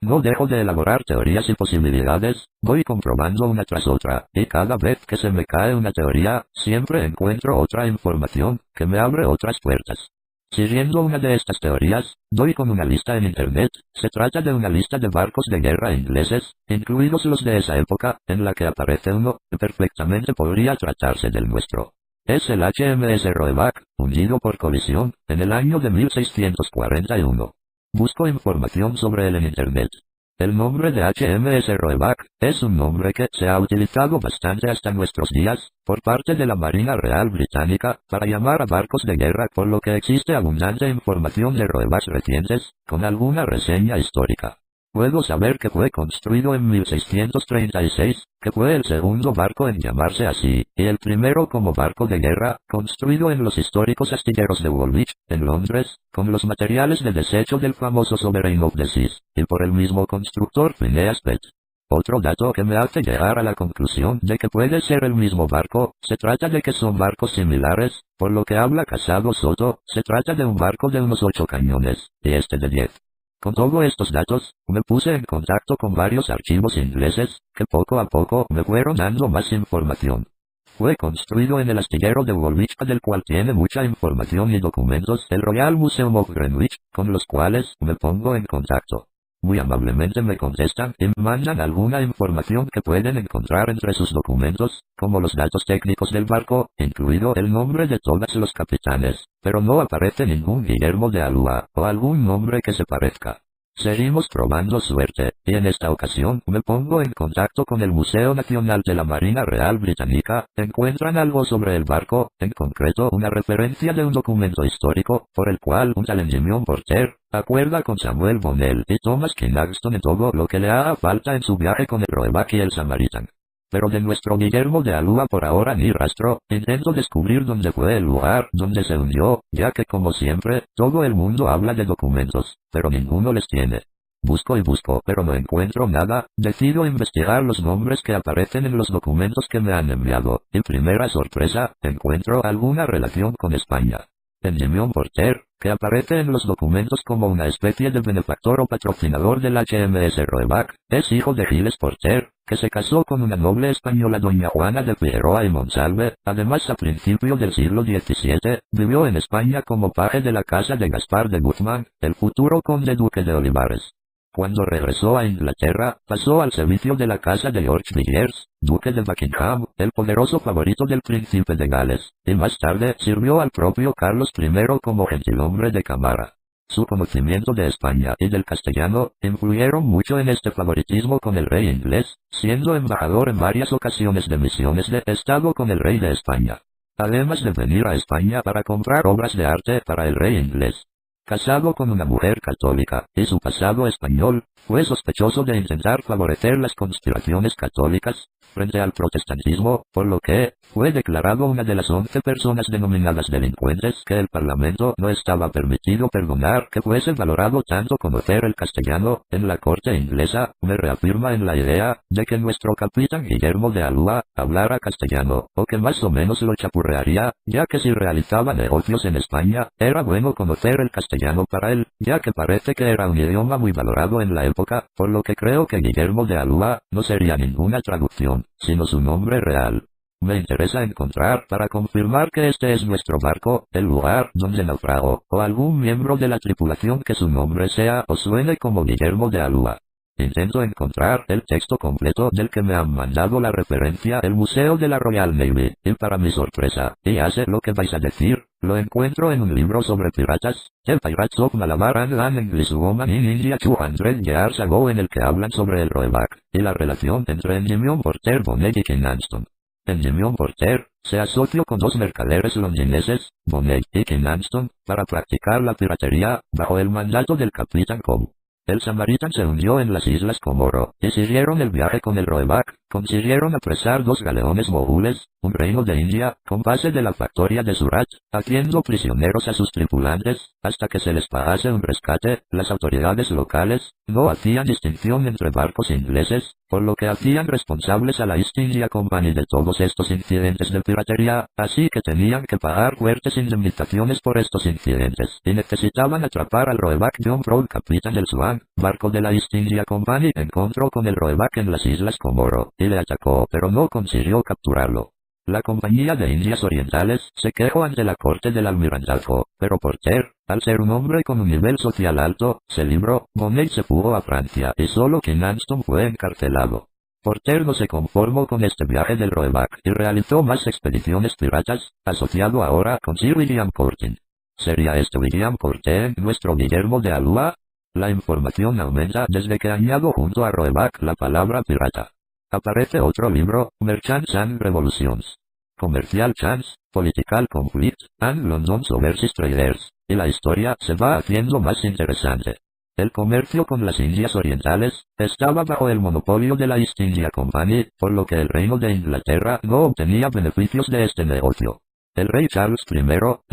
No dejo de elaborar teorías y posibilidades, voy comprobando una tras otra, y cada vez que se me cae una teoría, siempre encuentro otra información, que me abre otras puertas. Siguiendo una de estas teorías, doy con una lista en internet. Se trata de una lista de barcos de guerra ingleses, incluidos los de esa época, en la que aparece uno, que perfectamente podría tratarse del nuestro. Es el HMS Roebuck, hundido por colisión, en el año de 1641. Busco información sobre él en internet. El nombre de HMS Roebuck es un nombre que se ha utilizado bastante hasta nuestros días, por parte de la Marina Real Británica, para llamar a barcos de guerra, por lo que existe abundante información de Roebucks recientes, con alguna reseña histórica. Puedo saber que fue construido en 1636, que fue el segundo barco en llamarse así, y el primero como barco de guerra, construido en los históricos astilleros de Woolwich, en Londres, con los materiales de desecho del famoso Sovereign of the Seas, y por el mismo constructor Phineas Pett. Otro dato que me hace llegar a la conclusión de que puede ser el mismo barco, se trata de que son barcos similares, por lo que habla Casado Soto, se trata de un barco de unos 8 cañones, y este de 10. Con todos estos datos, me puse en contacto con varios archivos ingleses, que poco a poco me fueron dando más información. Fue construido en el astillero de Woolwich, del cual tiene mucha información y documentos el Royal Museum of Greenwich, con los cuales me pongo en contacto. Muy amablemente me contestan y me mandan alguna información que pueden encontrar entre sus documentos, como los datos técnicos del barco, incluido el nombre de todos los capitanes, pero no aparece ningún Guillermo de Alúa, o algún nombre que se parezca. Seguimos probando suerte, y en esta ocasión me pongo en contacto con el Museo Nacional de la Marina Real Británica. Encuentran algo sobre el barco, en concreto una referencia de un documento histórico, por el cual un tal Endymion Porter acuerda con Samuel Bonnell y Thomas Kynaston en todo lo que le haga falta en su viaje con el Roebuck y el Samaritan. Pero de nuestro Guillermo de Alúa por ahora ni rastro. Intento descubrir dónde fue el lugar donde se hundió, ya que como siempre, todo el mundo habla de documentos, pero ninguno les tiene. Busco y busco, pero no encuentro nada. Decido investigar los nombres que aparecen en los documentos que me han enviado, y primera sorpresa, encuentro alguna relación con España. Endymion Porter, que aparece en los documentos como una especie de benefactor o patrocinador del HMS Roebuck, es hijo de Giles Porter, que se casó con una noble española doña Juana de Figueroa y Monsalve. Además, a principios del siglo XVII, vivió en España como paje de la casa de Gaspar de Guzmán, el futuro conde duque de Olivares. Cuando regresó a Inglaterra, pasó al servicio de la casa de George Villiers, duque de Buckingham, el poderoso favorito del príncipe de Gales, y más tarde sirvió al propio Carlos I como gentilhombre de cámara. Su conocimiento de España y del castellano influyeron mucho en este favoritismo con el rey inglés, siendo embajador en varias ocasiones de misiones de Estado con el rey de España. Además de venir a España para comprar obras de arte para el rey inglés. Casado con una mujer católica, y su pasado español, fue sospechoso de intentar favorecer las conspiraciones católicas frente al protestantismo, por lo que fue declarado una de las 11 personas denominadas delincuentes que el Parlamento no estaba permitido perdonar. Que fuese valorado tanto conocer el castellano en la corte inglesa, me reafirma en la idea de que nuestro capitán Guillermo de Alúa hablara castellano, o que más o menos lo chapurrearía, ya que si realizaba negocios en España, era bueno conocer el castellano para él, ya que parece que era un idioma muy valorado en la época, por lo que creo que Guillermo de Alúa no sería ninguna traducción, sino su nombre real. Me interesa encontrar para confirmar que este es nuestro barco, el lugar donde naufragó, o algún miembro de la tripulación que su nombre sea o suene como Guillermo de Alúa. Intento encontrar el texto completo del que me han mandado la referencia el Museo de la Royal Navy, y para mi sorpresa, y hace lo que vais a decir, lo encuentro en un libro sobre piratas, The Pirates of Malabar and an Englishwoman in India 200 Years Ago, en el que hablan sobre el Roebuck, y la relación entre Endymion Porter Bonnell y Kynaston. Endymion Porter se asoció con dos mercaderes londinenses, Bonnell y Kynaston, para practicar la piratería, bajo el mandato del capitán Cobb. El Samaritan se hundió en las Islas Comoro, y siguieron el viaje con el Roebuck. Consiguieron apresar 2 galeones mogules, un reino de India, con base de la factoría de Surat, haciendo prisioneros a sus tripulantes. Hasta que se les pagase un rescate, las autoridades locales no hacían distinción entre barcos ingleses, por lo que hacían responsables a la East India Company de todos estos incidentes de piratería, así que tenían que pagar fuertes indemnizaciones por estos incidentes, y necesitaban atrapar al Roebuck. John Brown, capitán del Swan, barco de la East India Company, encontró con el Roebuck en las Islas Comoro, y le atacó, pero no consiguió capturarlo. La Compañía de Indias Orientales se quejó ante la corte del almirantazgo, pero Porter, al ser un hombre con un nivel social alto, se libró. Bonnet se fugó a Francia y solo King Anston fue encarcelado. Porter no se conformó con este viaje del Roebuck y realizó más expediciones piratas, asociado ahora con Sir William Cortin. ¿Sería este William Cortin nuestro Guillermo de Alúa? La información aumenta desde que añado junto a Roebuck la palabra pirata. Aparece otro libro, Merchants and Revolutions. Commercial Chance, Political Conflict, and London's Overseas Traders, y la historia se va haciendo más interesante. El comercio con las Indias Orientales estaba bajo el monopolio de la East India Company, por lo que el Reino de Inglaterra no obtenía beneficios de este negocio. El rey Charles I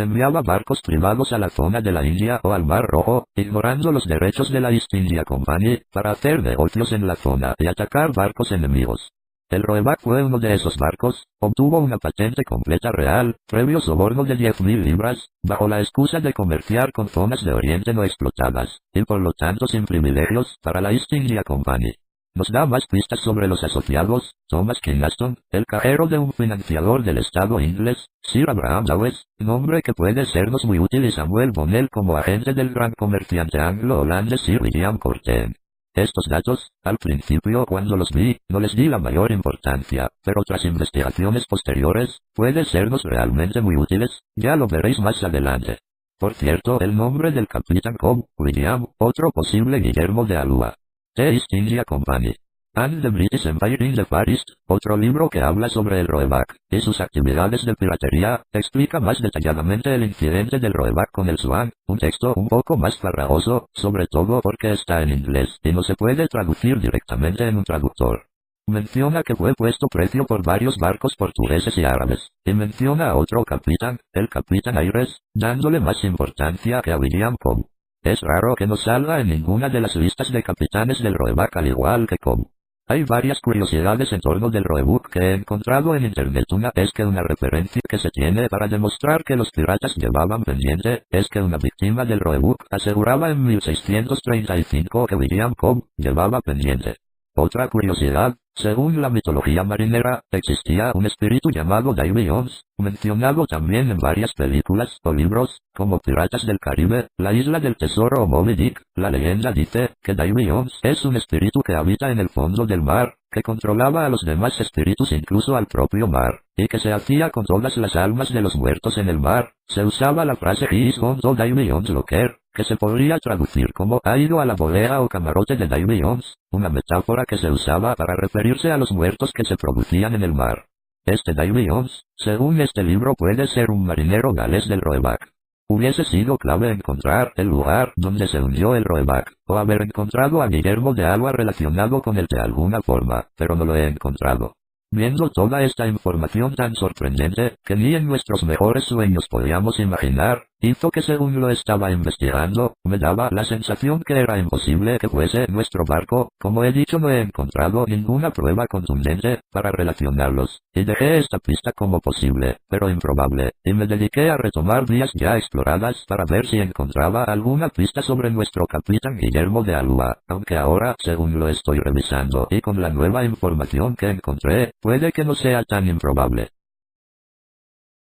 enviaba barcos privados a la zona de la India o al Mar Rojo, ignorando los derechos de la East India Company, para hacer negocios en la zona y atacar barcos enemigos. El Roebuck fue uno de esos barcos, obtuvo una patente completa real, previo soborno de 10.000 libras, bajo la excusa de comerciar con zonas de Oriente no explotadas, y por lo tanto sin privilegios, para la East India Company. Nos da más pistas sobre los asociados. Thomas King Aston, el cajero de un financiador del Estado inglés, Sir Abraham Dawes, nombre que puede sernos muy útil, y Samuel Bonnell como agente del gran comerciante anglo-holandés Sir William Corten. Estos datos, al principio cuando los vi, no les di la mayor importancia, pero tras investigaciones posteriores, puede sernos realmente muy útiles, ya lo veréis más adelante. Por cierto, el nombre del capitán Cobb, William, otro posible Guillermo de Alúa. The East India Company. And the British Empire in the Far East, otro libro que habla sobre el Roebuck y sus actividades de piratería, explica más detalladamente el incidente del Roebuck con el Swan, un texto un poco más farragoso, sobre todo porque está en inglés y no se puede traducir directamente en un traductor. Menciona que fue puesto precio por varios barcos portugueses y árabes, y menciona a otro capitán, el capitán Ayres, dándole más importancia que a William Cobb. Es raro que no salga en ninguna de las listas de capitanes del Roebuck al igual que Cobb. Hay varias curiosidades en torno del Roebuck que he encontrado en internet. Una es que una referencia que se tiene para demostrar que los piratas llevaban pendiente, es que una víctima del Roebuck aseguraba en 1635 que William Cobb llevaba pendiente. Otra curiosidad, según la mitología marinera, existía un espíritu llamado Davy Jones, mencionado también en varias películas o libros, como Piratas del Caribe, La Isla del Tesoro o Moby Dick. La leyenda dice que Davy Jones es un espíritu que habita en el fondo del mar, que controlaba a los demás espíritus, incluso al propio mar, y que se hacía con todas las almas de los muertos en el mar. Se usaba la frase "He is gone to Davy Jones' locker", que se podría traducir como "ha ido a la bodega o camarote de Davy Jones", una metáfora que se usaba para referirse a los muertos que se producían en el mar. Este Davy Jones, según este libro, puede ser un marinero galés del Roebuck. Hubiese sido clave encontrar el lugar donde se hundió el Roebuck, o haber encontrado a Guillermo de Alúa relacionado con él de alguna forma, pero no lo he encontrado. Viendo toda esta información tan sorprendente, que ni en nuestros mejores sueños podíamos imaginar, hizo que según lo estaba investigando, me daba la sensación que era imposible que fuese nuestro barco. Como he dicho, no he encontrado ninguna prueba contundente para relacionarlos, y dejé esta pista como posible, pero improbable, y me dediqué a retomar vías ya exploradas para ver si encontraba alguna pista sobre nuestro capitán Guillermo de Alúa, aunque ahora, según lo estoy revisando y con la nueva información que encontré, puede que no sea tan improbable.